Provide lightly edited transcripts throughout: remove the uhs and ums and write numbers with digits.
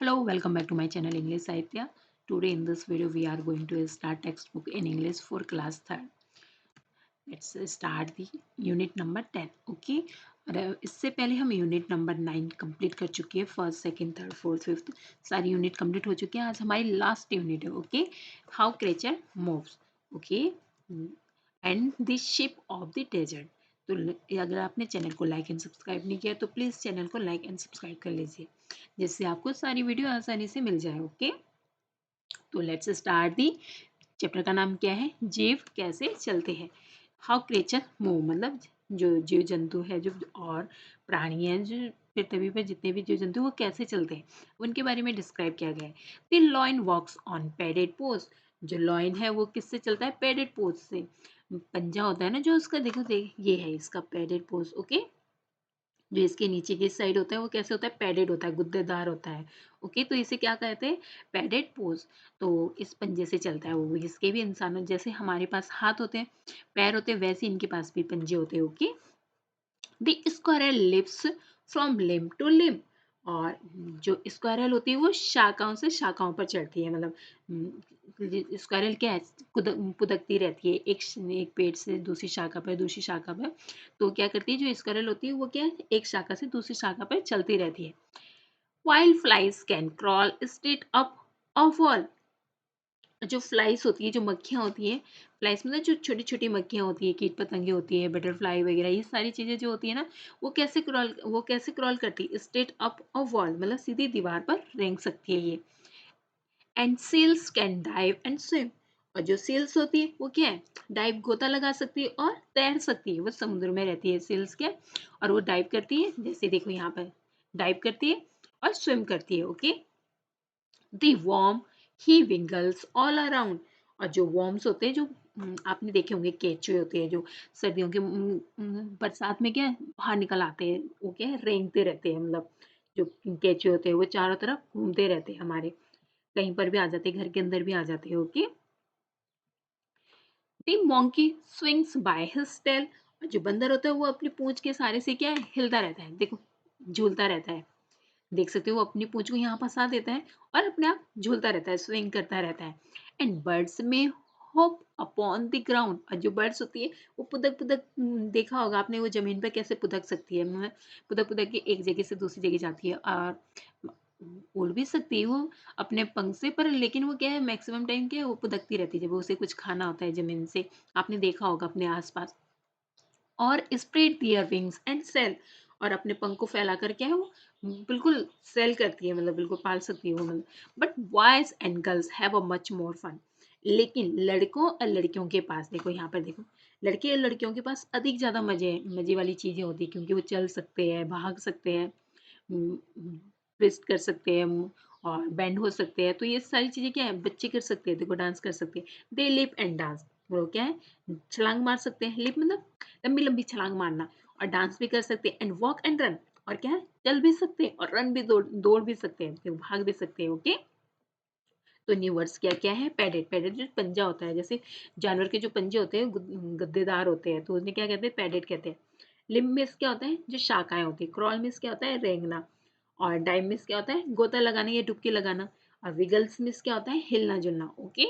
Hello, welcome back to my channel English Sahitya. Today in this video we are going to start textbook in English for class 3rd. Let's start the unit number 10. Okay. और इससे पहले हम unit number 9 complete कर चुके हैं। First second third fourth fifth सारी unit complete हो चुके हैं। आज हमारी लास्ट यूनिट है। Okay, how creature moves. Okay, and the ship of the desert. तो अगर आपने चैनल को लाइक एंड सब्सक्राइब नहीं किया तो प्लीज़ चैनल को लाइक एंड सब्सक्राइब कर लीजिए, जिससे आपको सारी वीडियो आसानी से मिल जाए। ओके, तो लेट्स स्टार्ट दी। चैप्टर का नाम क्या है? जीव कैसे चलते हैं। हाउ क्रिएचर मूव, मतलब जो जीव जंतु है जो और प्राणी है जो पृथ्वी पर जितने भी जीव जंतु वो कैसे चलते हैं उनके बारे में डिस्क्राइब किया गया है। The lion walks on padded paws. जो लॉइन है वो किससे चलता है? पैडेड पोज से। पंजा होता है ना जो उसका, देखो देख ये है इसका पैडेड पोज। ओके, जो इसके नीचे की साइड होता है वो कैसे होता है? पैडेड होता है, गुद्देदार होता है। ओके, तो इसे क्या कहते हैं? Padded pose. तो इस पंजे से चलता है वो। इसके भी इंसानों जैसे हमारे पास हाथ होते हैं, पैर होते हैं, वैसे इनके पास भी पंजे होते हैं। Okay, the squirrel lives from limb to limb. और जो स्क्वायरल होती है वो शाखाओं से शाखाओं पर चढ़ती है। मतलब स्क्वायरल क्या है? पुदकती रहती है एक पेड़ से दूसरी शाखा पर, दूसरी शाखा पर। तो क्या करती है जो स्क्वायरल होती है वो क्या है? एक शाखा से दूसरी शाखा पर चलती रहती है। Wild flies can crawl straight up a wall. जो फ्लाइज होती है, जो मक्खियाँ होती हैं, फ्लाइज मतलब जो छोटी छोटी मक्खियाँ होती है, कीट पतंगे होती है, बटरफ्लाई वगैरह, ये सारी चीज़ें जो होती है ना, वो कैसे क्रॉल करती है? स्ट्रेट अप अ वॉल, मतलब सीधी दीवार पर रेंग सकती है ये। And seals can dive and swim. और जो सील्स होती है वो क्या है? डाइव, गोता लगा सकती है और तैर सकती है। वो समुद्र में रहती है सील्स क्या, और वो डाइव करती है, जैसे देखो यहाँ पर डाइव करती है और स्विम करती है। Okay, the worm he wiggles all around. और जो वॉर्म्स होते हैं, जो आपने देखे होंगे केचुए होते हैं जो सर्दियों के बरसात में क्या है? बाहर निकल आते हैं, वो क्या है? रेंगते रहते हैं। मतलब जो केचुए होते हैं वो चारों तरफ घूमते रहते हैं, हमारे कहीं पर भी आ जाते हैं, घर के अंदर भी आ जाते हैं। Okay, the monkey swings by his tail. जो बंदर होता है वो अपनी पूंछ के सहारे से क्या है? हिलता रहता है, देखो झूलता रहता है। देख सकते हो वो अपनी पूंछ को यहाँ फंसा देता है और अपने आप झूलता रहता है, स्विंग करता रहता है। एंड बर्ड्स में होप अपॉन द ग्राउंड। और जो बर्ड्स होती है वो पुदक पुदक, देखा होगा आपने वो जमीन पर कैसे पुदक सकती है, मतलब पुदक पुदक के एक जगह से दूसरी जगह जाती है। और उड़ भी सकती है वो अपने पंख से, पर लेकिन वो क्या है? मैक्सिमम टाइम क्या है? वो पुदकती रहती है जब उसे कुछ खाना होता है जमीन से। आपने देखा होगा अपने आसपास। और spread their wings and sail. और अपने पंख को फैलाकर क्या है वो बिल्कुल सेल करती है, मतलब बिल्कुल पाल सकती है वो। मतलब but boys and girls have a much more fun. लेकिन लड़कों और लड़कियों के पास, देखो यहाँ पर देखो, लड़के और लड़कियों के पास अधिक ज़्यादा मजे वाली चीज़ें होती है, क्योंकि वो चल सकते हैं, भाग सकते हैं, ट्विस्ट कर सकते हैं, और बेंड हो सकते हैं। तो ये सारी चीज़ें क्या है? बच्चे कर सकते हैं। देखो डांस कर सकते हैं, दे लिप एंड डांस। वो क्या है? छलांग मार सकते हैं, लिप मतलब लंबी लंबी छलांग मारना। और डांस भी कर सकते हैं। And walk and run. और क्या है? चल भी सकते हैं और रन भी, दौड़ भी सकते हैं, देखो भाग भी सकते हैं। ओके, तो न्यू वर्ड्स क्या क्या है? पैडेड। पैडेड जो पंजा होता है, जैसे जानवर के जो पंजे होते हैं गद्देदार होते हैं, तो उन्हें क्या कहते हैं? पैडेड कहते हैं। लिम्ब मीन्स क्या होता है? जो शाखाएं होती है। क्रॉल मीन्स क्या होता है? रेंगना। और डाइव मीन्स क्या होता है? गोता लगाना या डुबकी लगाना। और विगल्स मीन्स क्या होता है? हिलना जुलना। ओके,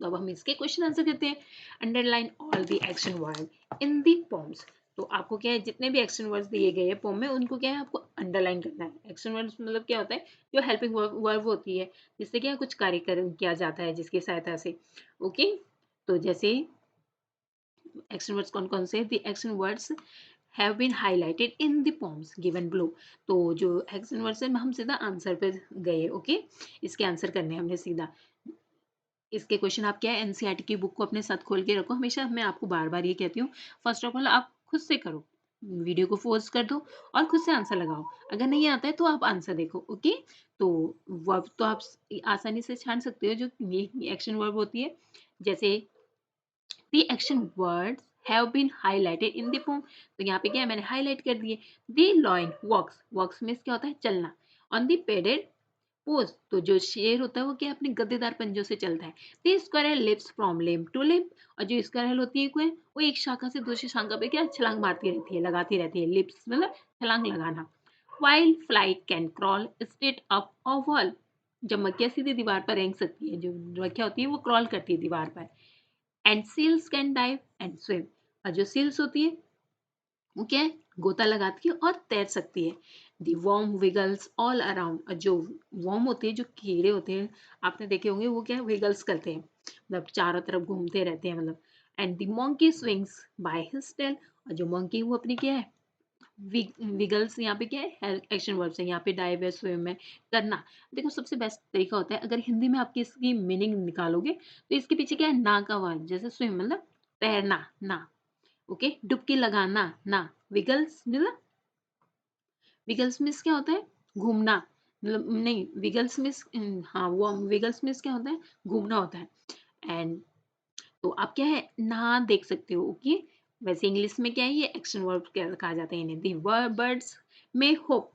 तो अब हम इसके क्वेश्चन आंसर करते हैं। Underline all the action word in the poems. तो आपको क्या है? जितने भी एक्शन वर्ड्स दिए गए हैं पोम में, उनको क्या है? आपको अंडरलाइन करना है। एक्शन वर्ड्स मतलब क्या होता है? जो हेल्पिंग वर्ब होती है, जिससे क्या कुछ कार्य किया जाता है, जिसकी सहायता से। ओके, तो जैसे एक्शन वर्ड्स कौन कौन से? The action words have been highlighted in the poems given below. तो जो एक्शन वर्ड्स है हम सीधा आंसर पे गए। ओके, इसके आंसर करने हमने सीधा। इसके क्वेश्चन आप क्या है? एनसीईआरटी की बुक को अपने साथ खोल के रखो। हमेशा मैं आपको बार बार ये कहती हूँ, फर्स्ट ऑफ ऑल आप खुद से करो, वीडियो को पॉज कर दो और खुद से आंसर लगाओ। अगर नहीं आता है तो आप आंसर देखो। ओके, तो वर्ब तो आप आसानी से छान सकते हो, जो ये एक्शन वर्ब होती है। जैसे the action words have been highlighted in the poem. तो यहाँ पे क्या है? मैंने हाईलाइट कर दिए। The lion walks. Walks means क्या होता है? चलना। On the padded paws. तो जो शेर होता है वो क्या अपने गद्देदार पंजों से चलता है। The squirrel leaps from limb to limb. और जो स्क्वायरल होती है वो एक शाखा से दूसरी शाखा पे क्या छलांग मारती रहती है, लगाती रहती है। लिप्स मतलब छलांग लगाना। while fly can crawl straight up a wall. जब मक्खियाँ सीधी दीवार पर रेंग सकती है, जो मक्खियाँ होती है वो क्रॉल करती है दीवार पर. And seals can dive and swim. और जो सील्स होती है वो क्या है, गोता लगाती है और तैर सकती है. दी वर्म विगल्स ऑल अराउंड. और जो वर्म होते हैं, जो कीड़े होते हैं, आपने देखे होंगे, वो क्या है, विगल्स करते हैं, मतलब चारों तरफ घूमते रहते हैं, मतलब. And the monkey swings by his tail. और जो मंकी वो अपनी क्या है, विगल्स, यहाँ पे क्या है, एक्शन वर्ब्स है, यहाँ पे डाइव है, स्विम है, करना. देखो सबसे बेस्ट तरीका होता है, अगर हिंदी में आपकी इसकी मीनिंग निकालोगे तो इसके पीछे क्या है, ना का वर्ड. जैसे स्विम मतलब तैरना, ना. ओके, डुबकी लगाना, ना. विगल्स मतलब, विगल्स मीन्स क्या होता है, घूमना, मतलब नहीं, विगल्स मीन्स, हाँ वो विगल्स मीन्स क्या होता है, घूमना होता है. एंड तो आप क्या है, ना देख सकते हो. ओके, वैसे इंग्लिश में क्या है, ये एक्शन वर्ब कहा जाता है इन्हें. दी बर्ड्स में होप.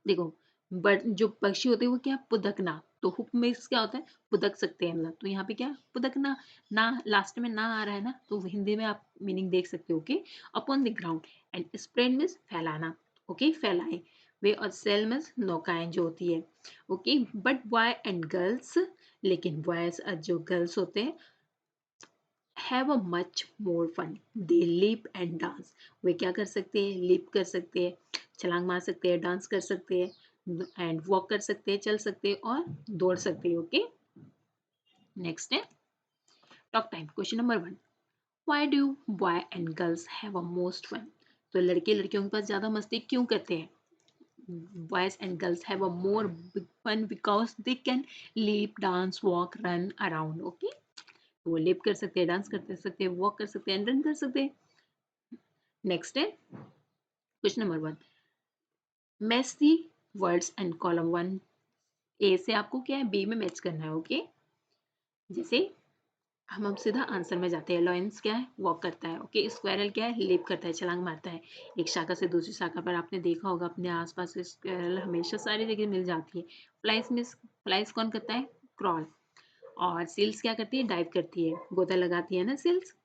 देखो, बर्ड जो पक्षी होते हैं वो क्या, पुदकना. तो हुप मीन्स क्या होता है, पुदक सकते हैं, मतलब. तो यहाँ पे क्या, पुदकना, ना लास्ट में ना आ रहा है ना, तो हिंदी में आप मीनिंग देख सकते हो. Okay, upon the ground. And spread means फैलाना. ओके, फैलाए. वे और सेल मीन्स नौकाएं जो होती है. Okay, but boy and girls, लेकिन बॉयज और जो गर्ल्स होते हैं, have a much more fun. They leap and dance. वे क्या कर सकते हैं, लिप कर सकते हैं, छलांग मार सकते हैं, डांस कर सकते हैं, एंड वॉक कर सकते हैं, चल सकते हैं, और दौड़ सकते हैं. ओके, नेक्स्ट है talk time. Question number 1. Why do boy and girls have a most fun. तो लड़के लड़कियों के पास ज्यादा मस्ती क्यों करते हैं. Boys and girls have a more fun because they can leap, dance, walk, run around. Okay, तो वो लिप कर सकते हैं, डांस कर सकते हैं, वॉक कर सकते हैं, रन कर सकते हैं. नेक्स्ट है question number 1. Match the words and column 1 ए से आपको क्या है, बी में मैच करना है. ओके, जैसे हम अब सीधा आंसर में जाते हैं. लॉयंस क्या है, वॉक करता है. ओके, स्क्वायरल क्या है, लेप करता है, छलांग मारता है. एक शाखा से दूसरी शाखा पर आपने देखा होगा अपने आसपास स्क्वायरल हमेशा सारी जगह मिल जाती है. फ्लाइज में, फ्लाइज कौन करता है, क्रॉल. और सील्स क्या करती है, डाइव करती है, गोता लगाती है ना सील्स.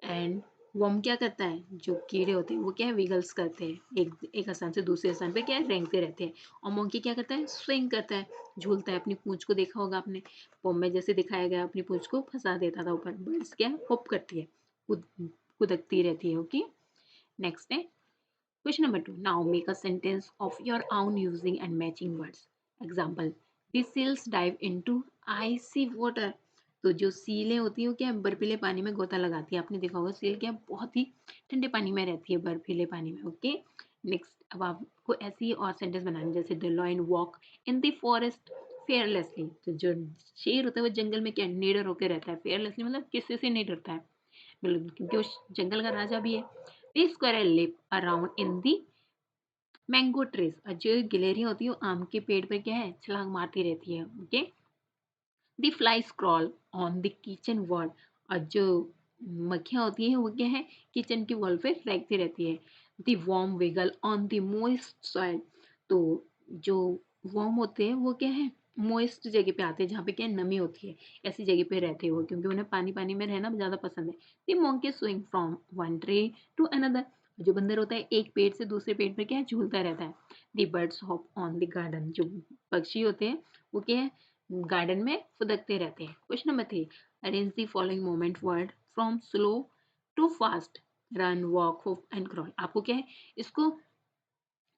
एंड वर्म क्या करता है, जो कीड़े होते हैं वो क्या है, विगल्स करते हैं, एक एक स्थान से दूसरे स्थान पे क्या है, रेंगते रहते हैं. और मंकी क्या करता है, स्विंग करता है, झूलता है. अपनी पूंछ को देखा होगा आपने, पोम में जैसे दिखाया गया, अपनी पूंछ को फंसा देता था ऊपर. बर्ड्स क्या होप करती है, कुदकती रहती है. ओके, नेक्स्ट है question number 2. Now make a sentence of your own using and matching words. Example. This seals dive into icy water. तो जो सीलें होती है वो क्या है, बर्फीले पानी में गोता लगाती है. आपने देखा होगा सील क्या है, बहुत ही ठंडे पानी में रहती है, बर्फीले पानी में. ओके, नेक्स्ट अब आपको ऐसी और सेंटेंस बनानी, जैसे the lion walk in the forest fearlessly. तो जो शेर होता है वो जंगल में क्या, निडर होकर रहता है. फेयरलेसली मतलब किसी से नहीं डरता है, मतलब क्योंकि वो जंगल का राजा भी है. The squirrel live around in the mango trees. और जो गिलहरियां होती है वो आम के पेड़ पर क्या है, छलांग मारती रहती है. Okay, the fly scroll on the kitchen wall. और जो मक्खियाँ होती हैं वो क्या है, किचन की वॉल पे फेंकती रहती है. The worm wiggle on the moist soil. तो जो वॉर्म होते हैं वो क्या है, मोइस्ट जगह पे आते हैं, जहाँ पे क्या है, नमी होती है, ऐसी जगह पे रहते हैं वो, क्योंकि उन्हें पानी पानी में रहना ज़्यादा पसंद है. The monkey swing from one tree to another. जो बंदर होता है एक पेड़ से दूसरे पेड़ पे क्या है, झूलता रहता है. The birds hop on the garden. जो पक्षी होते हैं वो क्या है, गार्डन में फुदकते रहते हैं. Question number 3. Arrange the following movement word from slow to fast. Run, walk, hop and crawl. आपको क्या है, इसको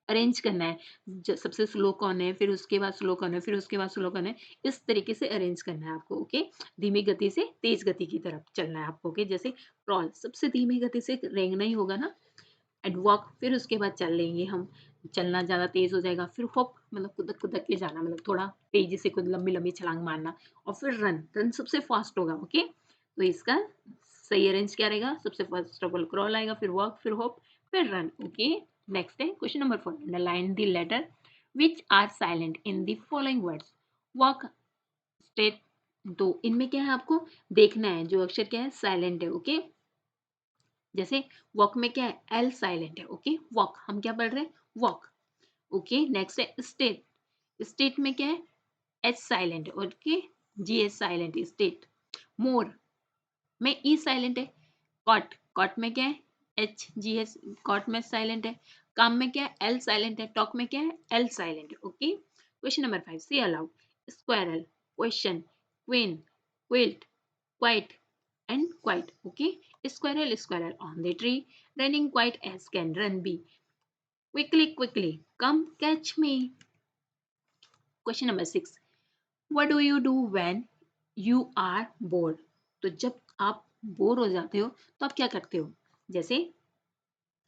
अरेंज करना है. सबसे स्लो कौन है, फिर उसके बाद स्लो कौन है, फिर उसके बाद स्लो कौन है, इस तरीके से अरेंज करना है आपको. ओके, धीमी गति से तेज गति की तरफ चलना है आपको. ओके, जैसे क्रॉल सबसे धीमी गति से रेंगना ही होगा ना. एंड वॉक फिर उसके बाद चल लेंगे हम, चलना ज़्यादा तेज हो जाएगा. फिर होप मतलब कुदक कुदक के जाना, मतलब थोड़ा तेजी से कुछ लंबी लंबी छलांग मारना. और फिर रन, रन सबसे फास्ट होगा. ओके, तो इसका सही अरेंज क्या रहेगा, सबसे फर्स्ट ऑफ ऑल क्रॉल आएगा, फिर वॉक, फिर होप, फिर रन. ओके, नेक्स्ट है question number 4. Underline the letter which are silent in the following words. Walk, state. तो इनमें क्या है, आपको देखना है जो अक्षर क्या है, साइलेंट है. ओके, जैसे वॉक में क्या है, एल साइलेंट है. ओके, वॉक हम क्या पढ़ रहे हैं, वॉक. ओके, नेक्स्ट है स्टेट. स्टेट में क्या है, एच साइलेंट है. ओके, जी एच साइलेंट है, स्टेट. मोर में ई साइलेंट है. कॉट, कॉट में क्या है, HGH, कॉट में साइलेंट है, काम में क्या है, L साइलेंट है, टॉक में क्या है, L साइलेंट है। Okay, question number 5, see aloud, squirrel, question, queen, quilt, quite and quite. Okay, squirrel, squirrel on the tree, running quite as can run be, quickly, quickly, come catch me. Question number 6, what do you do when you are bored? तो जब आप bore हो जाते हो तो आप क्या करते हो? जैसे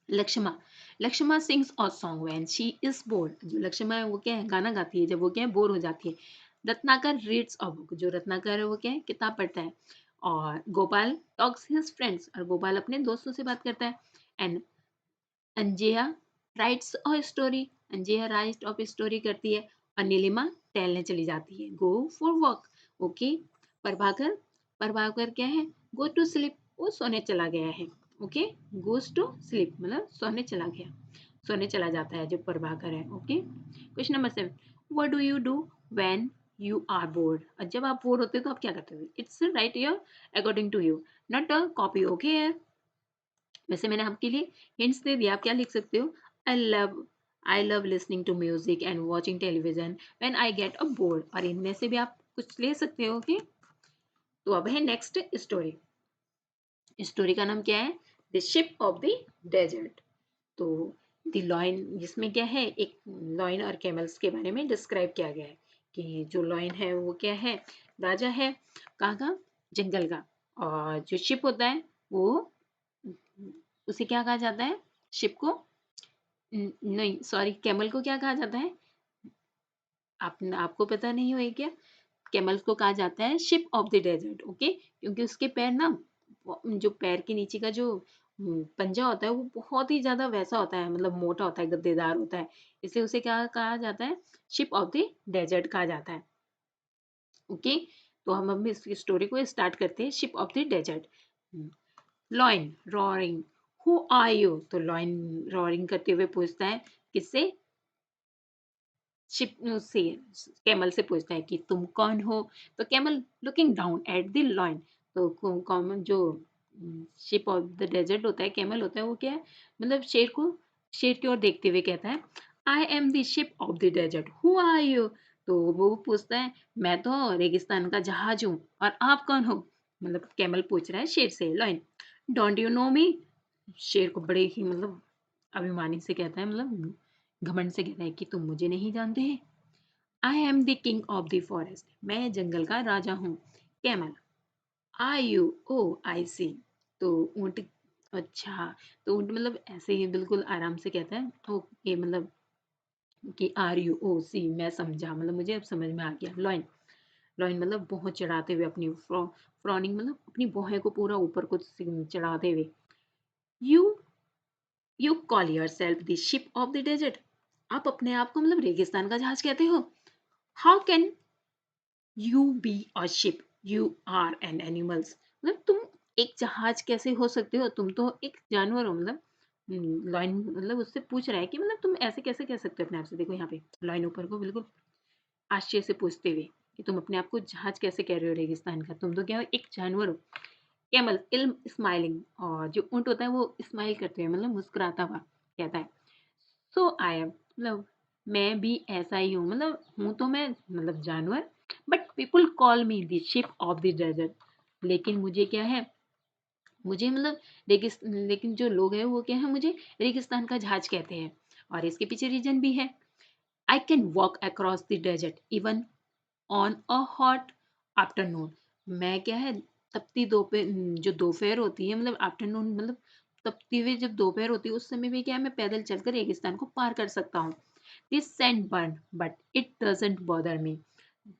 Laxma, Laxma sings a song when she is board. जो लक्ष्मा है वो क्या है, गाना गाती है जब वो क्या है, बोर हो जाती है। रत्नाकर रीड्स अ बुक, जो रत्नाकर है वो क्या है, किताब पढ़ता है। और गोपाल टॉक्स हिज फ्रेंड्स, और गोपाल अपने दोस्तों से बात करता है। And Anjeya writes a story, Anjeya write of story करती है। और नीलिमा टहलने चली जाती है, go for walk. Okay, Prabhakar, Prabhakar क्या है, गो टू स्लीप, वो सोने चला गया है। ओके, गोज टू स्लीप मतलब सोने चला गया, सोने चला जाता है जो प्रभाकर है। Okay, question number 7, what do you do when you are bored? और जब आप बोर होते हो तो आप क्या करते हो? It's right your according to you, not a copy. Okay, वैसे मैंने आपके लिए हिंट्स दे दिया, आप क्या लिख सकते हो? I love, I love listening to music and watching television when I get a bored. और इनमें से भी आप कुछ ले सकते हो। ओके, तो अब है नेक्स्ट स्टोरी। स्टोरी का नाम क्या है? The ship of the desert. तो द लॉयन, जिसमें क्या है, एक लॉयन और कैमल्स के बारे में डिस्क्राइब किया गया है कि जो लॉयन है वो क्या है, राजा है, कहाँ का, जंगल का। और जो शिप होता है वो, उसे क्या कहा जाता है, शिप को, नहीं सॉरी, कैमल को क्या कहा जाता है? आप, आपको पता नहीं होगा क्या? कैमल को कहा जाता है ship of the desert. Okay, क्योंकि उसके पैर ना, जो पैर के नीचे का जो पंजा होता है वो बहुत ही ज्यादा वैसा होता है, मतलब मोटा होता है, गद्देदार होता है, इसलिए उसे क्या कहा जाता है, शिप ऑफ द डेजर्ट कहा जाता है। ओके, तो हम अब इस स्टोरी को स्टार्ट करते हैं। Ship of the desert. Lion roaring, who are you? तो लॉइन रॉरिंग करते हुए पूछता है, किससे? शिप से, कैमल से पूछता है कि तुम कौन हो? तो camel looking down at the lion, तो कॉमन जो शिप ऑफ द डेजर्ट होता है, कैमल होता है, वो क्या है, मतलब शेर को, शेर की ओर देखते हुए कहता है, I am the ship of the desert, who are you? तो वो पूछता है, मैं तो रेगिस्तान का जहाज हूँ, और आप कौन हो? मतलब कैमल पूछ रहा है शेर से, लॉइन, डोंट यू नो मी? शेर को बड़े ही मतलब अभिमानी से कहता है, मतलब घमंड से कहता है कि तुम मुझे नहीं जानते हैं। आई am the king of the forest, मैं जंगल का राजा हूँ। कैमल, आई यू, ओ आई सी। तो ऊँट, अच्छा, तो ऊँट मतलब ऐसे ही बिल्कुल आराम से कहता है, तो ये मतलब कि आर यू, ओ सी, मैं समझा, मतलब मुझे अब समझ में आ गया। लॉइन, लॉइन मतलब भौं चढ़ाते हुए, अपनी फ्रॉनिंग मतलब अपनी भौहें को पूरा ऊपर को चढ़ाते हुए। You, you call yourself the ship of the desert, आप अपने आप को मतलब रेगिस्तान का जहाज कहते हो? How can you be a ship, you are an animals, मतलब तुम एक जहाज कैसे हो सकते हो, तुम तो एक जानवर हो। मतलब लॉइन मतलब उससे पूछ रहा है कि मतलब तुम ऐसे कैसे कह सकते हो अपने आप से। देखो यहाँ पे लॉइन ऊपर को बिल्कुल आश्चर्य से पूछते हुए कि तुम अपने आप को जहाज कैसे कह रहे हो रेगिस्तान का, तुम तो क्या हो, एक जानवर हो। कैमल इल्म स्माइलिंग, और जो ऊंट होता है वो स्माइल करते हुए मतलब मुस्कुराता हुआ कहता है, सो आई एम, मतलब मैं भी ऐसा ही हूँ, मतलब हूँ तो मैं मतलब जानवर, but people call me the ship of the desert, लेकिन मुझे क्या है, मुझे मतलब लेकिन जो लोग हैं वो क्या है, मुझे रेगिस्तान का जहाज कहते हैं। और इसके पीछे रीजन भी है, I can walk across the desert even on a hot afternoon, मैं क्या है, तपती दोपहर, जो दोपहर होती है, मतलब आफ्टरनून मतलब तपती हुई जब दोपहर होती है उस समय भी क्या है, मैं पैदल चलकर रेगिस्तान को पार कर सकता हूँ। This sand burn but it doesn't bother me,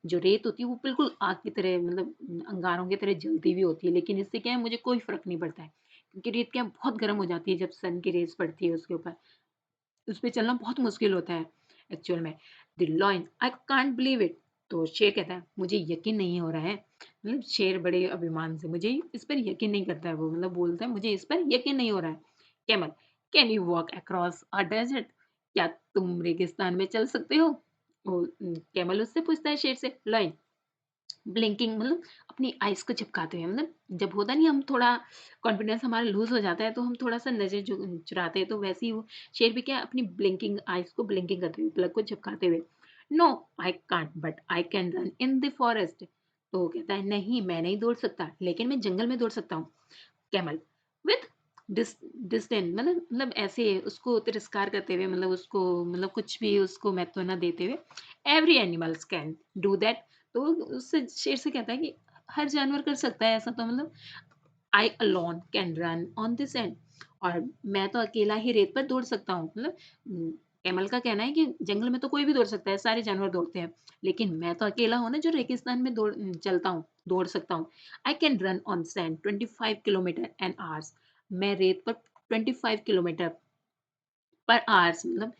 जो रेत होती है वो बिल्कुल आग की तरह, मतलब अंगारों की तरह जलती हुई होती है, लेकिन इससे क्या है, मुझे कोई फर्क नहीं पड़ता है, क्योंकि रेत क्या है, बहुत गर्म हो जाती है जब सन की रेस पड़ती है उसके ऊपर, उस पे चलना बहुत मुश्किल होता है एक्चुअल में। The lion, I can't believe it, तो शेर कहता है मुझे यकीन नहीं हो रहा है, मतलब शेर बड़े अभिमान से, मुझे इस पर यकीन नहीं करता है वो, मतलब बोलता है मुझे इस पर यकीन नहीं हो रहा है। Camel, can you walk across a desert, क्या तुम रेगिस्तान में चल सकते हो? वो कैमल उससे पूछता है शेर से। लॉयन, ब्लिंकिंग मतलब अपनी आइज़ को चिपकाते हुए, मतलब जब होता नहीं हम थोड़ा कॉन्फिडेंस हमारा लूज़ हो जाता है तो हम थोड़ा-सा नज़र चुराते हैं, तो वैसे ही वो शेर भी क्या है अपनी ब्लिंकिंग आइज़ को ब्लिंकिंग करते हुए, पलक को झपकाते हुए, no I can't but I can run in the forest. तो वो कहता है नहीं मैं नहीं दौड़ सकता, लेकिन मैं जंगल में दौड़ सकता हूँ। कैमल विथ डिस डिस्डेन मतलब ऐसे उसको तिरस्कार करते हुए, मतलब उसको मतलब कुछ भी उसको महत्व ना देते हुए, every animals can do that. तो उससे शेर से कहता है कि हर जानवर कर सकता है ऐसा, तो मतलब आई alone can run on this and, और मैं तो अकेला ही रेत पर दौड़ सकता हूँ, मतलब कैमल का कहना है कि जंगल में तो कोई भी दौड़ सकता है, सारे जानवर दौड़ते हैं, लेकिन मैं तो अकेला हूँ ना जो रेगिस्तान में चलता हूँ, दौड़ सकता हूँ। I can run on sand 25 kilometre an hours, मैं रेत पर 25 किलोमीटर पर आवर्स मतलब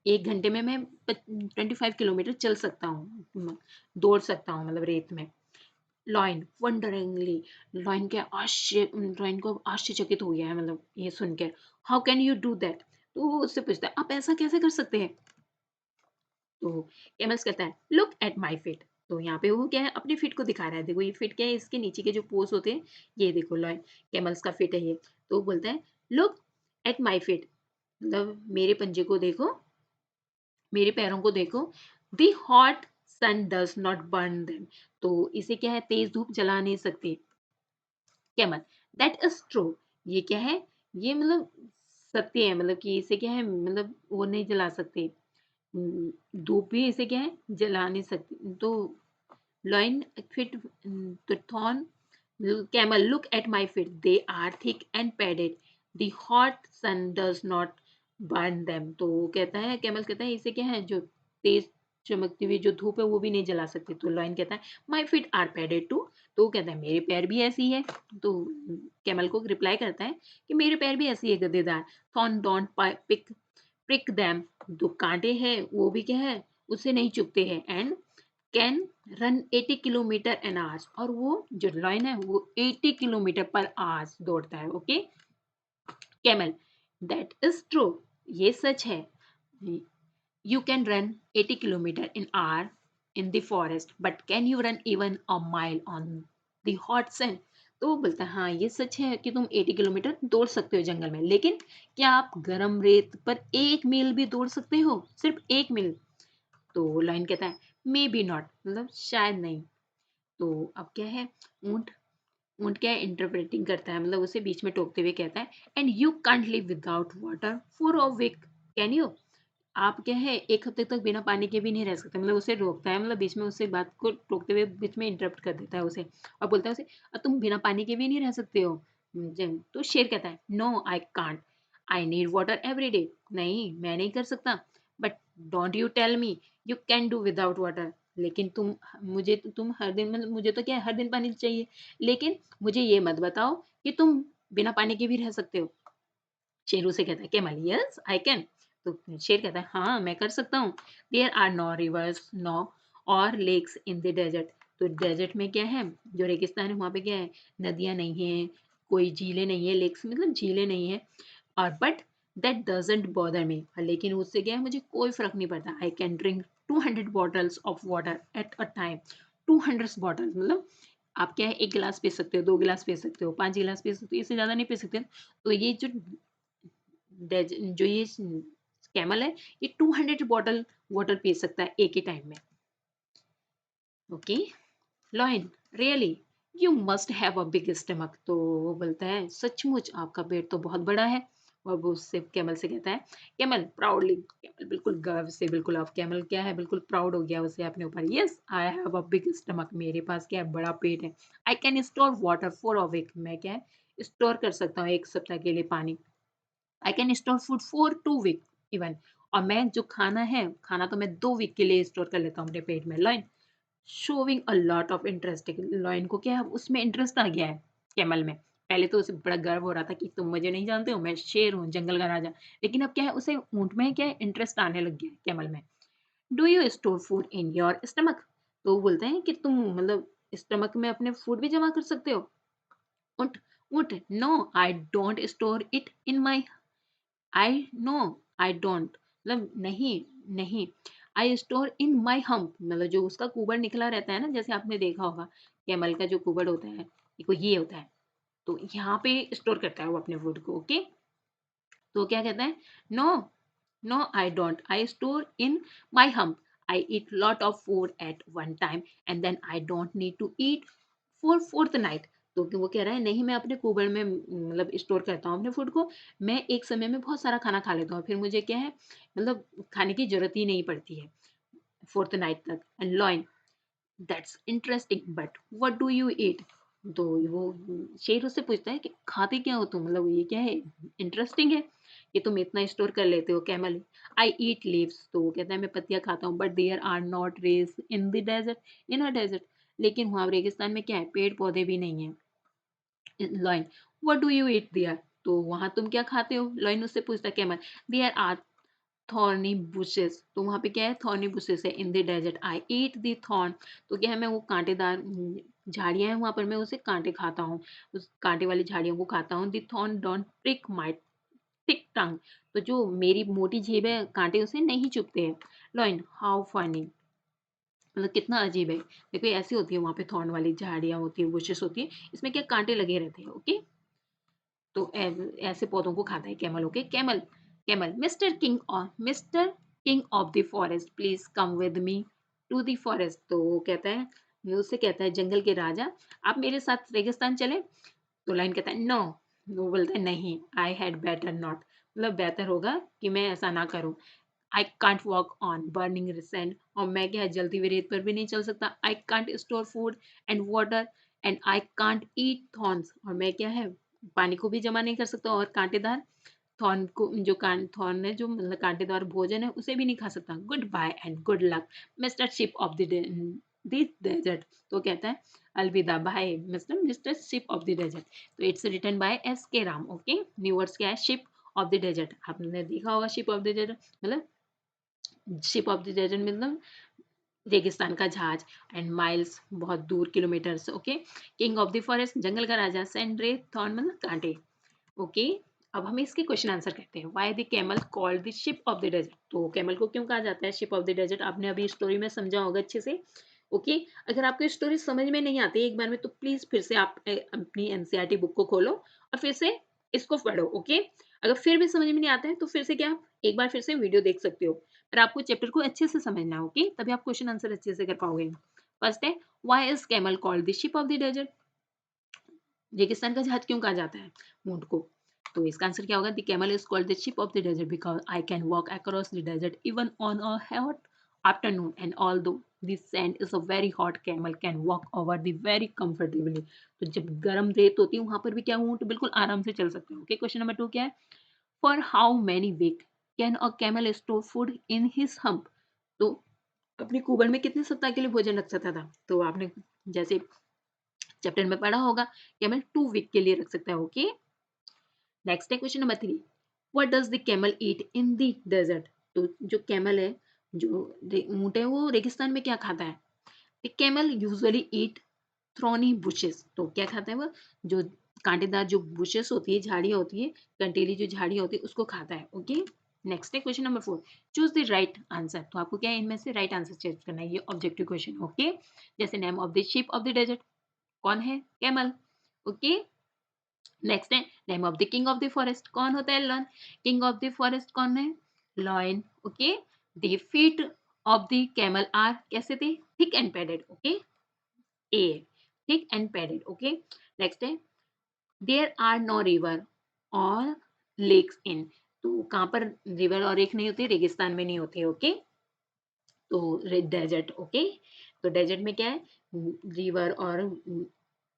1 घंटे में मैं 25 किलोमीटर चल सकता हूँ, दौड़ सकता हूँ मतलब रेत में। लॉयन वंडरिंगली, लॉयन को आश्चर्यचकित हो गया है मतलब ये सुनकर, how can you do that. तो वो उससे पूछता है आप ऐसा कैसे कर सकते हैं। तो कैमल्स कहता है लुक एट माई फिट। तो यहाँ पे वो क्या है अपनी फिट को दिखा रहा है, देखो ये फिट क्या है, इसके नीचे के जो पोर्स होते हैं, ये देखो लॉयन कैमल्स का फिट है ये। तो वो बोलता है लुक एट माई फिट, मतलब मेरे पंजे को देखो, मेरे पैरों को देखो। The hot sun does not burn them, तो इसे क्या है तेज धूप जला नहीं सकती। कैमल दैट इज ट्रू, ये क्या है, ये मतलब सत्य है, मतलब कि इसे क्या है मतलब वो नहीं जला सकते, धूप भी इसे क्या है जला नहीं सकती। तो लॉइन फिट तो thorn camel look at my feet they are thick and padded, the hot sun does not burn them. तो वो कहता है कैमल कहता है इसे क्या है जो तेज चमकती हुई जो धूप है वो भी नहीं जला सकती। तो लॉइन कहता है माई फिट आर पैडेड टू, तो वो कहता है मेरे पैर भी ऐसी है। तो कैमल को रिप्लाई करता है कि मेरे पैर भी ऐसी है गद्देदार। Thorn don't pick prick them, जो कांटे हैं वो भी क्या है उसे नहीं चुभते हैं। And can run 80 kilometre an hours, और वो जो लाइन है वो 80 किलोमीटर पर आवर्स दौड़ता है। Okay camel that is true, ये सच है, you can run 80 kilometre in hour in the forest but can you run even a mile on the hot sun. तो वो बोलता है हाँ ये सच है कि तुम 80 किलोमीटर दौड़ सकते हो जंगल में, लेकिन क्या आप गर्म रेत पर 1 मील भी दौड़ सकते हो, सिर्फ 1 मील। तो लाइन कहता है मे बी नॉट, मतलब शायद नहीं। तो अब क्या है ऊंट ऊंट क्या है इंटरप्रेटिंग करता है, मतलब उसे बीच में टोकते हुए कहता है and you can't live without water for a week, can you. आप क्या है 1 हफ्ते तक बिना पानी के भी नहीं रह सकते, मतलब उसे रोकता है, मतलब बीच में उसे बात को टोकते हुए बीच में इंटरप्ट कर देता है उसे, और बोलता है उसे तुम बिना पानी के भी नहीं रह सकते हो। तो शेर कहता है no I can't, I need water every day, नहीं मैं नहीं कर सकता, but don't you tell me you can do without water, लेकिन तुम हर दिन, मतलब मुझे तो क्या है हर दिन पानी चाहिए, लेकिन मुझे ये मत बताओ कि तुम बिना पानी के भी रह सकते हो। शेरू से कहता है कैमल यस आई कैन। तो शेर कहता है हाँ मैं कर सकता हूँ। There are no rivers no or lakes in the desert, तो डेजर्ट में क्या है जो रेगिस्तान है वहाँ पे क्या है नदियाँ नहीं है, कोई झीलें नहीं है, लेक्स मतलब झीलें नहीं है, और but that doesn't bother me, लेकिन उससे क्या है मुझे कोई फर्क नहीं पड़ता। I can drink 200 bottles of water at a time, 200 bottles मतलब आप क्या है 1 गिलास पी सकते हो, 2 गिलास पी सकते हो, 5 गिलास पी सकते हो, इससे ज़्यादा नहीं पी सकते। तो ये जो ये कैमल है ये 200 बॉटल वाटर पी सकता है एक ही टाइम में। Okay lion really you must have a big stomach, तो वो बोलता है सचमुच आपका पेट तो बहुत बड़ा है। और वो उससे कैमल से कहता है कैमल प्राउडली, कैमल बिल्कुल गर्व से, बिल्कुल अब कैमल क्या है बिल्कुल प्राउड हो गया उसे अपने ऊपर, yes I have a big stomach, मेरे पास क्या है बड़ा पेट है। I can store water for a week, मैं क्या है स्टोर कर सकता हूँ 1 सप्ताह के लिए पानी। I can store food for 2 week even, और मैं जो खाना है खाना तो मैं 2 वीक के लिए स्टोर कर लेता हूँ अपने पेट में। Lion showing a lot of interest, lion को क्या है उसमें इंटरेस्ट आ गया है कैमल में। पहले तो उसे बड़ा गर्व हो रहा था कि तुम मुझे नहीं जानते हो मैं शेर हूँ जंगल का राजा, लेकिन अब क्या है उसे ऊंट में क्या है इंटरेस्ट आने लग गया है कैमल में। Do you store food in your stomach, तो वो बोलते हैं कि तुम मतलब स्टमक में अपने फूड भी जमा कर सकते हो। ऊंट ऊंट no I don't store it in my I no I don't, मतलब नहीं नहीं आई स्टोर इन माई हम्प, मतलब जो उसका कुबड़ निकला रहता है ना, जैसे आपने देखा होगा कैमल का जो कुबड़ होता है, देखो ये होता है, तो यहाँ पे स्टोर करता है वो अपने फूड को। ओके, तो क्या कहता है, no no I don't, I store in my hump, I eat lot of food at one time and then I don't need to eat for fortnight. तो वो कह रहा है नहीं, मैं अपने कुबड़ में मतलब स्टोर करता हूँ अपने फूड को, मैं एक समय में बहुत सारा खाना खा लेता हूँ, फिर मुझे क्या है, मतलब खाने की जरूरत ही नहीं पड़ती है फोर्थ नाइट तक। And lion, that's interesting but what do you eat. तो वो शेर उससे पूछता है कि खाते क्या हो तुम, मतलब ये क्या है, इंटरेस्टिंग है कि तुम इतना स्टोर कर लेते हो। कैमल, आई ईट लीव्स, तो वो कहता है मैं पत्तियां खाता हूँ, but there are not trees in the desert, in a desert, लेकिन वहाँ रेगिस्तान में क्या है, पेड़ पौधे भी नहीं है। Lion, what do you eat there, तो वहाँ तुम क्या खाते हो। लॉइन उससे पूछता है camel, there are thorny bushes, तो वहाँ पे क्या है, थॉर्नी बुशेस है in the desert, I eat the thorn, तो क्या है, मैं वो कांटेदार झाड़ियाँ हैं वहाँ पर, मैं उसे कांटे खाता हूँ, उस कांटे वाली झाड़ियों को खाता हूँ। The thorn don't prick my thick tongue, तो जो मेरी मोटी जीभ है कांटे उसे नहीं चुभते हैं। लॉइन, हाउ फनी, मतलब कितना अजीब है, देखो ये ऐसी होती है वहाँ पे, थॉर्न वाली झाड़ियाँ होती है, बुशेस होती है, इसमें क्या कांटे लगे रहते हैं। ओके, तो ऐसे पौधों को खाता है camel. Okay, camel, camel, mister king of the forest please come with me to the forest, तो वो कहता है, वो उससे कहता है जंगल के राजा, आप मेरे साथ रेगिस्तान चले। तो लाइन कहता है नो, वो बोलता है नहीं, आई हैड बेटर नॉट, मतलब बेहतर होगा कि मैं ऐसा ना करूं। I can't walk on burning sand, और मैं क्या है, जलती हुई रेत पर भी नहीं चल सकता। I can't store food and water and I can't eat thorns, और मैं क्या है, पानी को भी जमा नहीं कर सकता, और कांटेदार थॉर्न को, जो थॉर्न है, जो मतलब कांटेदार भोजन है, उसे भी नहीं खा सकता। Good bye and good luck mister ship of the desert, तो कहता है अलविदा, bye mister mister ship of the desert. तो it's written by S K Ram. Okay, new words क्या है, शिप ऑफ द डेजर्ट, आपने देखा होगा शिप ऑफ द डेजर्ट, मतलब शिप ऑफ द डेजर्ट मतलब रेगिस्तान का जहाज, एंड माइल्स बहुत दूर, kilometres. Okay, king of the forest जंगल का राजा, सैंड रे थॉर्न मतलब कांटे। ओके, अब हम इसके क्वेश्चन आंसर करते हैं। Why the camel called the ship of the desert, तो कैमल को क्यों कहा जाता है शिप ऑफ द डेजर्ट, आपने अभी स्टोरी में समझा होगा अच्छे से। ओके, अगर आपको स्टोरी समझ में नहीं आती एक बार में, तो प्लीज फिर से आप अपनी एनसीईआरटी बुक को खोलो और फिर से इसको पढ़ो। ओके, अगर फिर भी समझ में नहीं आता है तो फिर से क्या, एक बार फिर से वीडियो देख सकते हो, पर आपको चैप्टर को अच्छे से समझना है। ओके, तभी आप क्वेश्चन आंसर अच्छे से कर पाओगे। फर्स्ट है, why is camel called the ship of the desert, रेगिस्तान का जहाज क्यों कहा जाता है ऊंट को। तो इसका आंसर क्या होगा, the camel is called the ship of the desert because I can walk across the desert even on a hot afternoon and although the sand is a very hot, camel can walk over the very comfortably, तो जब गर्म रेत होती है वहां पर भी क्या, ऊंट बिल्कुल आराम से चल सकते हैं। ओके, क्वेश्चन नंबर 2 क्या है, for how many week can a camel store food in his hump, तो अपने कुबड़ में कितने सप्ताह के लिए भोजन रख सकता था, तो आपने जैसे चैप्टर में पढ़ा होगा, कैमल 2 वीक के लिए रख सकता है। ओके, नेक्स्ट है question number 3, what does the camel eat in the desert, तो जो कैमल है, जो ऊंट है, वो रेगिस्तान में क्या खाता है। The camel usually eat thorny bushes, तो क्या खाता है वो, जो कांटेदार जो बुशेस होती है, झाड़ियाँ होती है, कंटीली जो झाड़ियाँ होती है, उसको खाता है। ओके, नेक्स्ट है question number 4, choose the right answer, तो आपको क्या है, इनमें से राइट आंसर चूज करना है, ये ऑब्जेक्टिव क्वेश्चन। ओके, जैसे name of the ship of the desert, कौन है, कैमल। ओके, नेक्स्ट है name of the king of the forest, कौन होता है, lion, king of the forest कौन है, lion. Okay, the feet of the camel are कैसे थे, thick and padded. Okay, A, thick and padded. Okay, next है there are no river or lakes in, तो कहाँ पर रिवर और lake नहीं होती, रेगिस्तान में नहीं होती है। ओके, तो डेजर्ट। ओके, तो डेजर्ट में क्या है, रिवर और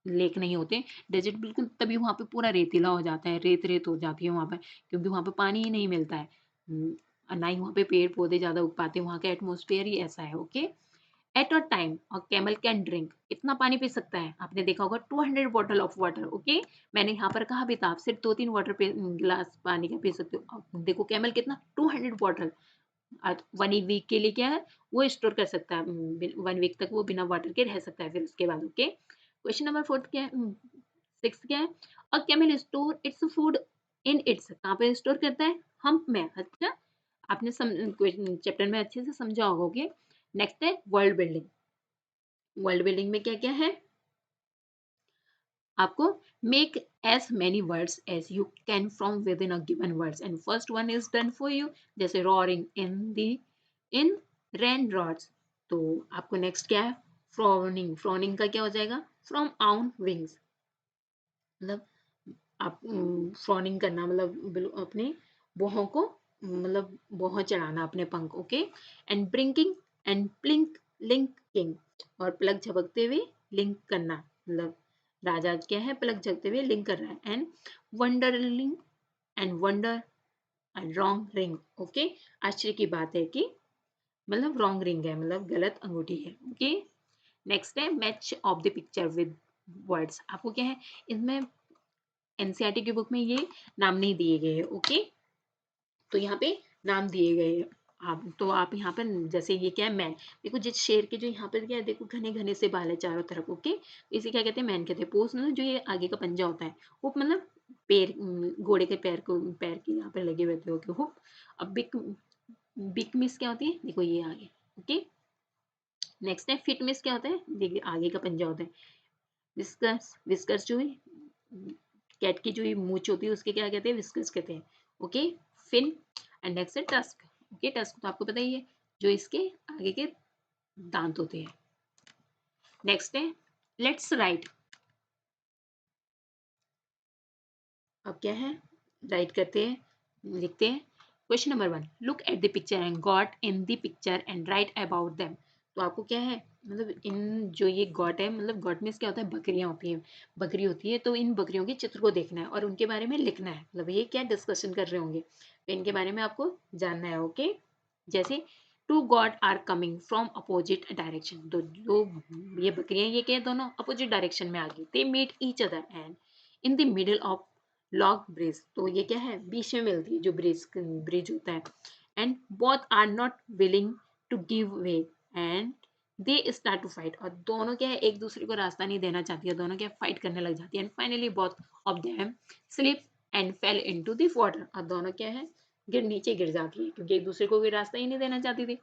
लेक नहीं होते, डेजर्ट बिल्कुल, तभी वहाँ पे पूरा रेतीला हो जाता है, रेत रेत हो जाती है वहाँ पे, क्योंकि वहाँ पे पानी ही नहीं मिलता है। और ना ही वहाँ पे पेड़ पौधे ज्यादा उग पाते हैं, वहाँ का एटमोस्फेयर ही ऐसा है। ओके, एट अ टाइम और कैमल कैन ड्रिंक, इतना पानी पी सकता है, आपने देखा होगा 200 बॉटल ऑफ वाटर। ओके, मैंने यहाँ पर कहा भी था, आप सिर्फ 2-3 वाटर पे गिलास पानी का पी सकते हो, अब देखो कैमल कितना, 200 बॉटल, 1 वीक के लिए क्या है, वो स्टोर कर सकता है, 1 वीक तक वो बिना वाटर के रह सकता है फिर उसके बाद। ओके, क्वेश्चन नंबर 4 क्या है, 6 क्या है, अ camel store its food in its, कहाँ पे स्टोर करता है, हम्प में। अच्छा, आपने चैप्टर में अच्छे से समझा होगा। ओके, नेक्स्ट है वर्ल्ड बिल्डिंग। वर्ल्ड बिल्डिंग में क्या क्या है, आपको make as many words as you can from within a given words and first one is done for you, जैसे रॉरिंग इन रेन रॉड्स। तो आपको नेक्स्ट क्या है, फ्रॉनिंग। फ्रॉनिंग का क्या हो जाएगा, फ्रॉम आउन विंग्स, मतलब आप फ्रॉनिंग करना मतलब अपने भौहों को, मतलब भौहों चढ़ाना अपने पंख। Okay, and blinking and blink linking, और पलक झपकते हुए लिंक करना, मतलब राजा क्या है, पलक झपकते हुए लिंक कर रहा है। And wondering and wonder and wrong ring. Okay, आश्चर्य की बात है कि मतलब रॉन्ग रिंग है, मतलब गलत अंगूठी है। ओके, नेक्स्ट है match of the picture with words. आपको क्या है, इसमें एनसीईआरटी की बुक में ये नाम नहीं दिए गए हैं। ओके, तो यहाँ पे नाम दिए गए हैं। आप यहाँ पर जैसे ये क्या है, मैन। देखो जिस शेर के जो यहाँ पर क्या है, देखो घने घने से बाल है चारों तरफ। ओके, इसे क्या कहते हैं, मैन कहते हैं। पोस मतलब जो ये आगे का पंजा होता है, हुप मतलब पैर, घोड़े के पैर को, पैर के यहाँ पर लगे हुए थे। Okay, hoop. अब बिक, बिक मिस क्या होती है, देखो ये आगे। ओके, नेक्स्ट है फिट मिस, क्या होता है, देखिए आगे का पंजा होता है। विस्कर्स, विस्कर्स जो है कैट की जो ये मूंछ होती है उसके क्या कहते हैं, विस्कर्स कहते हैं। ओके, फिन एंड नेक्स्ट है टस्क। ओके, टस्क तो आपको पता ही है, जो इसके आगे के दांत होते हैं। नेक्स्ट है लेट्स राइट। अब क्या है, राइट करते हैं, लिखते हैं। Question number 1, look at the picture and got in the picture and right about them. तो आपको क्या है, मतलब इन जो ये गॉट है, मतलब गॉट में क्या होता है, बकरियां होती हैं, बकरी होती है, तो इन बकरियों के चित्र को देखना है और उनके बारे में लिखना है, मतलब ये क्या डिस्कशन कर रहे होंगे, तो इनके बारे में आपको जानना है। ओके, जैसे two goats are coming from opposite direction. तो जो ये बकरियां, ये क्या है, दोनों अपोजिट डायरेक्शन में आ गई। They meet each other and in the middle of log bridge. तो ये क्या है, बीच में मिलती है, जो ब्रिज ब्रिज होता है। And both are not willing to give way and they start to fight. और दोनों क्या है, एक दूसरे को रास्ता नहीं देना चाहती है, दोनों क्या फाइट करने लग जाती है। And finally both of them slip and fail into the water. और दोनों क्या है, नीचे गिर जाती है, क्योंकि एक दूसरे को कोई रास्ता ही नहीं देना चाहती थी।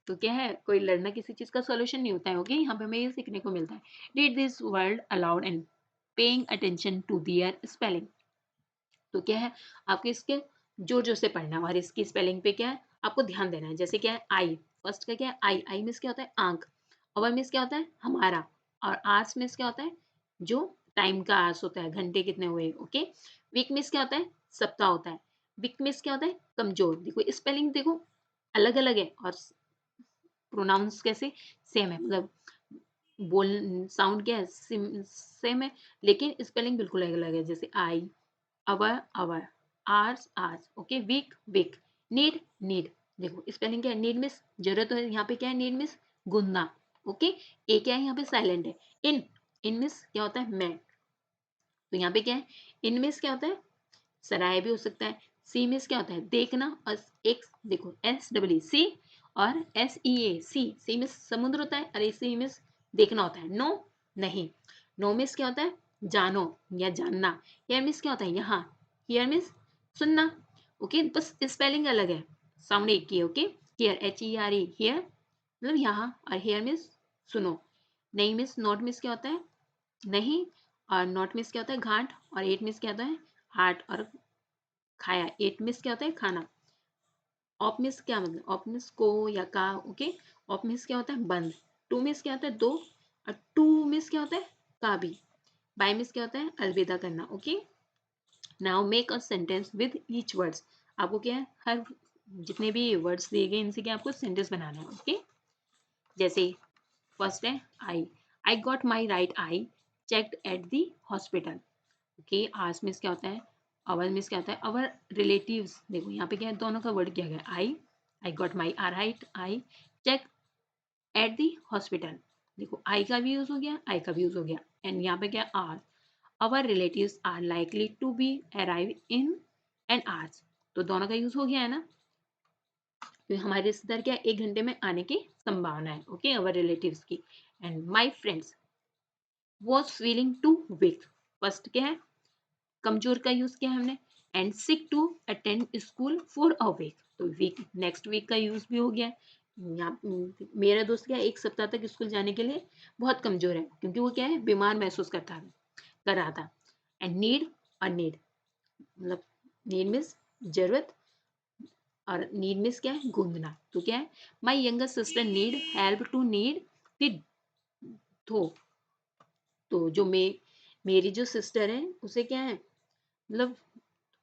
तो क्या है, कोई लड़ना किसी चीज का सोल्यूशन नहीं होता है। ओके, यहाँ पे हमें ये सीखने को मिलता है। Read this word aloud and paying attention to their spelling. तो क्या है, आपके इसके जोर जोर से पढ़ना है और इसकी स्पेलिंग पे क्या है, आपको ध्यान देना है। जैसे क्या है, आई, फर्स्ट का क्या है, आई, आई मीन्स क्या होता है, आंख। अवर मीन्स क्या होता है, हमारा। और आर्स मीन्स क्या होता है, जो टाइम का आर्स होता है, घंटे कितने हुए। ओके, वीक मीन्स क्या होता है, सप्ताह होता है। वीक मीन्स क्या होता है, कमजोर। देखो स्पेलिंग देखो अलग अलग है, और प्रोनाउंस कैसे, सेम है, मतलब बोल साउंड क्या है, सेम है, लेकिन स्पेलिंग बिल्कुल अलग अलग है। जैसे I, hour our, ours hours. Okay, week weak, need knead. देखो स्पेलिंग क्या है, नीड मिस जरूरत है, यहाँ पे क्या है, नीड मिस गुंदना। ओके, ए क्या है, यहाँ पे साइलेंट है। इन, इन मिस क्या होता है, मैं। तो यहाँ पे क्या है, इन मिस क्या होता है, सराय भी हो सकता है। सी मिस क्या होता है, देखना। और एक देखो एस डब्ल्यू सी और एस ई ए, सी, सी मिस समुद्र होता है, और ए सी मिस देखना होता है। नो, नहीं। नो मिस क्या होता है, जानो या जानना। हियर मिस क्या होता है, यहाँ। हियर मिस सुनना। ओके, बस स्पेलिंग अलग है, साउंड एक ही है। Okay, here H E R E, here मतलब यहाँ, और हियर मिस सुनो। नहीं मिस, नॉट मिस क्या होता है, नहीं। और नॉट मिस क्या होता है, घाट। और एट मिस क्या होता है, हार्ट और खाया। एट मिस क्या होता है, खाना। ऑफ मिस क्या मतलब, ऑफ मिस को या का। ओके, ऑफ मिस क्या होता है, बंद। टू मिस क्या होता है, दो। और टू मिस क्या होता है, का भी। बाय मिस क्या होता है, अलविदा करना। Okay, now make a sentence with each words. आपको क्या है, हर जितने भी वर्ड्स दिए गए इनसे क्या आपको सेंटेंस बनाना है। ओके, जैसे फर्स्ट है I, I got my right eye checked at the hospital. Okay, आस मिस क्या होता है, अवर मिस क्या होता है, अवर रिलेटिव्स। देखो यहाँ पे क्या है, दोनों का वर्ड किया गया, I got my R right I check at the hospital. देखो आई का भी यूज हो गया, आई का भी यूज हो गया। एंड यहाँ पे क्या, R, our relatives are likely to be arrive in an hours. तो दोनों का यूज हो गया है ना, तो हमारे रिश्तेदार क्या, 1 घंटे में आने की संभावना है। ओके, अवर रिलेटिव्स की। And my friends was feeling too weak. First क्या है, कमजोर का यूज किया है हमने। And sick to attend school for a week. तो वीक नेक्स्ट वीक का यूज भी हो गया। यहाँ मेरा दोस्त क्या 1 सप्ताह तक स्कूल जाने के लिए बहुत कमजोर है, क्योंकि वो क्या है बीमार महसूस कर रहा था। एंड नीड और नीड मतलब नीड मीन्स जरूरत, और नीड मीन्स क्या है गूंदना। तो क्या है my younger sister need help to need the dough. तो जो मेरी जो सिस्टर है उसे क्या है मतलब,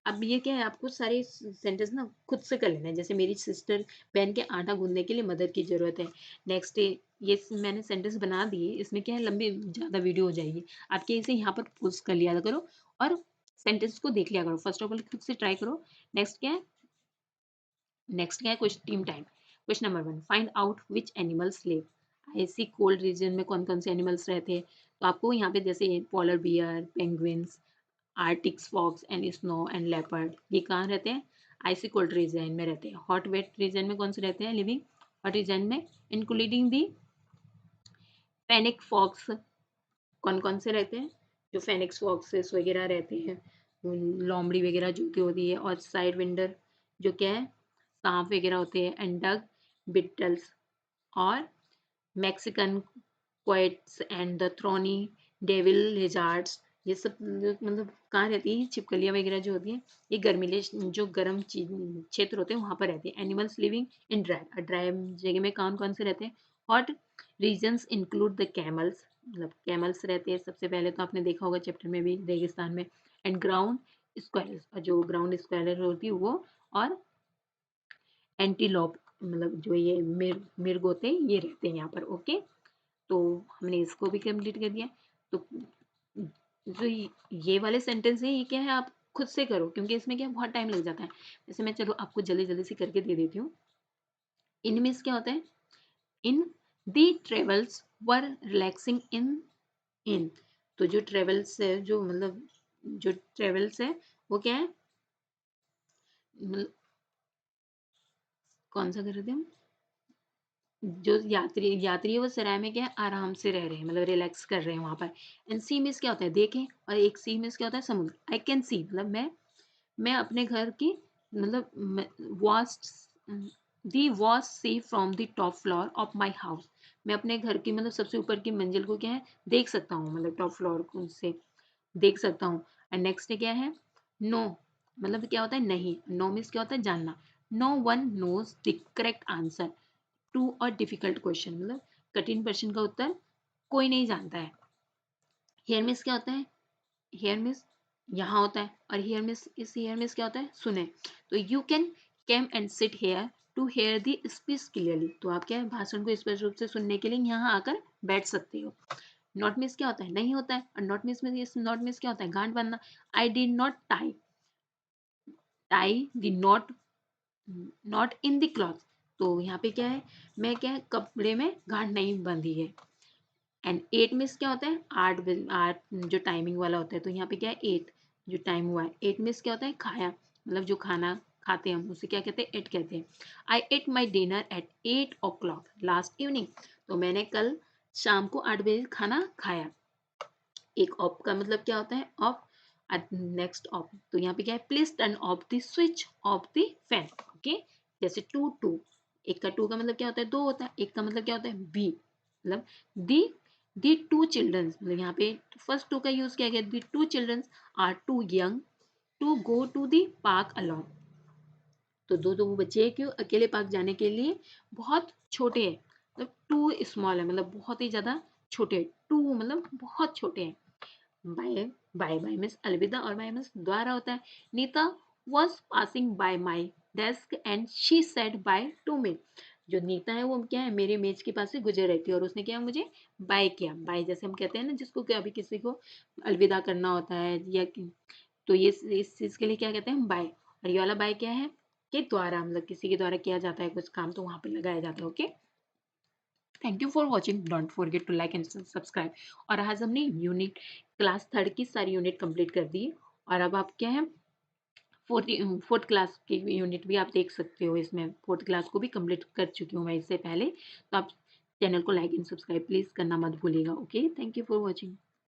अब ये क्या है आपको सारे सेंटेंस ना खुद से कर लेना है। जैसे मेरी सिस्टर बहन के आटा गूंदने के लिए मदद की जरूरत है। नेक्स्ट ये मैंने सेंटेंस बना दिए, इसमें क्या है लंबी ज़्यादा वीडियो हो जाएगी, आपके इसे यहाँ पर पुश कर लिया करो और सेंटेंस को देख लिया करो। फर्स्ट ऑफ ऑल खुद से ट्राई करो। नेक्स्ट क्या है नेक्स्ट क्या है question team time. Question number 1, find out which animals live. ऐसी कोल्ड रीजन में कौन कौन से एनिमल्स रहते हैं। तो आपको यहाँ पे जैसे polar bear, penguins, arctic fox and snow and leopard, ये कहाँ रहते हैं आइसी कोल्ड रीजन में रहते हैं। हॉट वेट रीजन में कौन से रहते हैं लिविंग हॉट रीजन में, इंक्लूडिंग दी फेनिक फॉक्स। कौन कौन से रहते हैं जो फेनिक्स फॉक्सेस वगैरह रहते हैं, लोमड़ी वगैरह जो की होती है, और साइड विंडर जो क्या है सांप वगैरह होते हैं, एंड डग बिटल्स, और Mexican coyotes and the thorny devil lizards. ये सब मतलब कहाँ रहती है छिपकलियाँ वगैरह जो होती हैं, ये गर्मीले जो गर्म क्षेत्र होते हैं वहाँ पर रहते हैं। Animals living in dry, dry जगह में कौन कौन से रहते हैं। Hot regions include the camels, मतलब कैमल्स रहते हैं सबसे पहले, तो आपने देखा होगा चैप्टर में भी रेगिस्तान में। एंड ग्राउंड स्क्वायरस, और जो ग्राउंड स्क्वायर होती है वो, और एंटीलोप मतलब जो ये मिर्ग होते हैं ये रहते हैं यहाँ पर। ओके, तो हमने इसको भी कंप्लीट कर दिया। तो जो ये वाले सेंटेंस है ये क्या है आप खुद से करो, क्योंकि इसमें क्या बहुत टाइम लग जाता है। जैसे मैं चलो आपको जल्दी जल्दी से करके दे देती हूँ। इनमें क्या होता है इन दी ट्रेवल्स वर रिलैक्सिंग इन। तो जो ट्रेवल्स है जो मतलब जो ट्रेवल्स है वो क्या है मतलब कौन सा कर रहे थे हम, जो यात्री यात्री है वो सराय में क्या है आराम से रह रहे हैं, मतलब रिलैक्स कर रहे हैं वहां पर। एंड सी मिस क्या होता है देखें, और एक सी मिस क्या होता है समुद्र। आई कैन सी मतलब मैं अपने घर की मतलब vast the vast sea from the top floor of my house. मैं अपने घर की मतलब सबसे ऊपर की मंजिल को क्या है देख सकता हूँ, मतलब टॉप फ्लोर को से देख सकता हूँ। एंड नेक्स्ट क्या है नो, मतलब क्या होता है नहीं। नो मीन्स क्या होता है जानना। No one knows the correct answer to a difficult question, मतलब कठिन प्रश्न का उत्तर कोई नहीं जानता है। हियर मिस क्या होता है, हियर मिस यहाँ होता है, और हियर मिस इस हियर मिस क्या होता है सुने। तो you can came and sit here to hear the speech clearly. तो आप क्या है भाषण को स्पष्ट रूप से सुनने के लिए यहाँ आकर बैठ सकते हो। नॉट मिस क्या होता है नहीं होता है, और नॉट मिस में नॉट मिस क्या होता है गांठ बांधना। I did not tie tie the not not in the cloth. तो यहाँ पे क्या है मैं क्या है कपड़े में गांठ नहीं बांधी है। एंड 8 मिस क्या होता है 8 जो टाइमिंग वाला होता है, तो यहाँ पे क्या है 8 जो टाइम हुआ है। 8 मिस क्या होता है खाया, मतलब जो खाना खाते हैं हम उसे क्या कहते हैं 8 कहते हैं। I ate my dinner at 8 o'clock last evening. तो मैंने कल शाम को 8 बजे खाना खाया। एक ऑफ का मतलब क्या होता है ऑफ, नेक्स्ट ऑफ। तो यहाँ पे क्या है please turn off the switch off the fan. Okay, जैसे टू टू, एक का टू का मतलब क्या होता है दो होता है, एक का मतलब क्या होता है बी, मतलब दी दी टू चिल्ड्रंस, मतलब यहाँ पे फर्स्ट टू का यूज किया गया। The two childrens are too young to go to the park alone. तो दो वो बच्चे क्यों अकेले पार्क जाने के लिए बहुत छोटे हैं, मतलब टू स्मॉल है मतलब बहुत ही ज्यादा छोटे, टू मतलब बहुत छोटे हैं। बाय बाय बाय मीन्स अलविदा, और बाय मीन्स द्वारा होता है। Nita was passing by my desk and she said bye to me. जो नीता है वो क्या है मेरे मेज के पास से गुजर रही थी और उसने क्या मुझे बाय किया। बाय जैसे हम कहते हैं ना जिसको क्या अभी किसी को अलविदा करना होता है या तो ये इस चीज के लिए क्या कहते हैं बाय। और ये वाला बाय क्या है के द्वारा, मतलब किसी के द्वारा किया जाता है कुछ काम तो वहां पे लगाया जाता है। Okay, thank you for watching, don't forget to like and subscribe. और आज हमने यूनिट क्लास थर्ड की सारी यूनिट कंप्लीट कर दी, और अब आप क्या है फोर्थ फोर्थ क्लास की यूनिट भी आप देख सकते हो। इसमें फोर्थ क्लास को भी कंप्लीट कर चुकी हूँ मैं इससे पहले। तो आप चैनल को लाइक एंड सब्सक्राइब प्लीज करना मत भूलिएगा। Okay, thank you for watching.